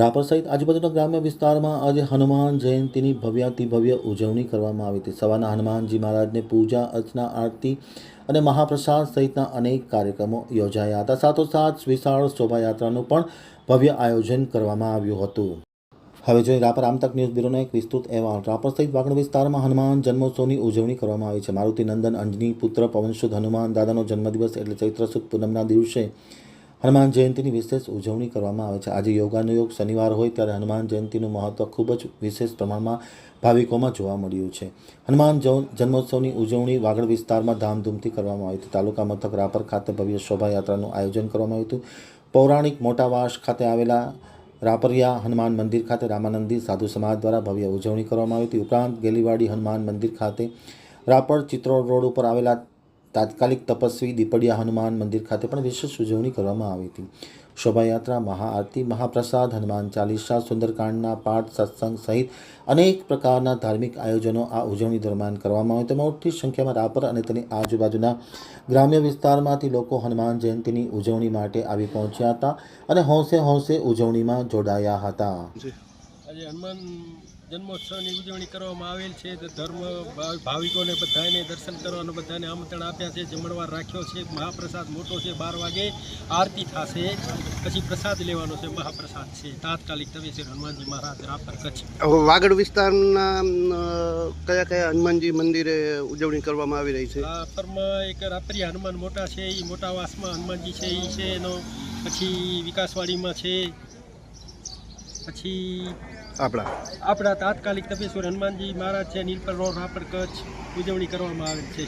રાપર સહિત આજુબાજુના ગ્રામ્ય વિસ્તારમાં આજે હનુમાન જયંતીની ભવ્યાતિભવ્ય ઉજવણી કરવામાં આવી હતી। સવારના હનુમાનજી મહારાજને પૂજા અર્ચના આરતી અને મહાપ્રસાદ સહિતના અનેક કાર્યક્રમો યોજાયા હતા। સાથોસાથ વિશાળ શોભાયાત્રાનું પણ ભવ્ય આયોજન કરવામાં આવ્યું હતું। હવે જોઈએ રાપર આમતક ન્યૂઝ બ્યુરોનો એક વિસ્તૃત અહેવાલ। રાપર સહિત વાગડ વિસ્તારમાં હનુમાન જન્મોત્સવની ઉજવણી કરવામાં આવી છે। મારુતિ નંદન અંજની પુત્ર પવનસુદ હનુમાન દાદાનો જન્મદિવસ એટલે ચૈત્ર સુદ પૂનમના દિવસે હનુમાન જયંતીની વિશેષ ઉજવણી કરવામાં આવે છે। આજે યોગાનુયોગ શનિવાર હોય ત્યારે હનુમાન જયંતીનું મહત્વ ખૂબ જ વિશેષ પ્રમાણમાં ભાવિકોમાં જોવા મળ્યું છે। હનુમાન જન્મોત્સવની ઉજવણી વાગડ વિસ્તારમાં ધામધૂમથી કરવામાં આવી હતી। તાલુકા મથક રાપર ખાતે ભવ્ય શોભાયાત્રાનું આયોજન કરવામાં આવ્યું હતું। પૌરાણિક મોટાવાસ ખાતે આવેલા રાપરિયા હનુમાન મંદિર ખાતે રામાનંદી સાધુ સમાજ દ્વારા ભવ્ય ઉજવણી કરવામાં આવી હતી। ઉપરાંત ગેલીવાડી હનુમાન મંદિર ખાતે રાપર ચિત્રોડ રોડ ઉપર આવેલા તાત્કાલિક તપસ્વી દીપડિયા હનુમાન મંદિર ખાતે પણ વિશેષ ઉજવણી કરવામાં આવી હતી। શોભાયાત્રા, મહાઆરતી, મહાપ્રસાદ, હનુમાન ચાલીસા, સુંદરકાંડના પાઠ, સત્સંગ સહિત અનેક પ્રકારના ધાર્મિક આયોજનો આ ઉજવણી દરમિયાન કરવામાં આવ્યા। તેમાં મોટી સંખ્યામાં રાપર અને તેની આજુબાજુના ગ્રામ્ય વિસ્તારમાંથી લોકો હનુમાન જયંતીની ઉજવણી માટે આવી પહોંચ્યા હતા અને હોંશે હોંશે ઉજવણીમાં જોડાયા હતા। આજે હનુમાન જન્મોત્સવની ઉજવણી કરવામાં આવેલ છે। તો ધર્મ ભાવિકોને બધાને દર્શન કરવાનું બધાને આમંત્રણ આપ્યા છે। જમણવાર રાખ્યો છે। મહાપ્રસાદ મોટો છે। 12 વાગે આરતી થશે, પછી પ્રસાદ લેવાનો છે। મહાપ્રસાદ છે તાત્કાલિક તવેશ્વર હનુમાનજી મહારાજ રાપર કચ્છ। વાગડ વિસ્તારના કયા કયા હનુમાનજી મંદિરે ઉજવણી કરવામાં આવી રહી છે? રાપરમાં એક રાપરિયા હનુમાન મોટા છે, એ મોટાવાસમાં હનુમાનજી છે એ છે એનો, પછી વિકાસવાડીમાં છે, પછી આપણા તાત્કાલિક તપેશ્વર હનુમાનજી મહારાજ છે, નીલપર રોડ રાપર કચ્છ ઉજવણી કરવામાં આવેલ છે।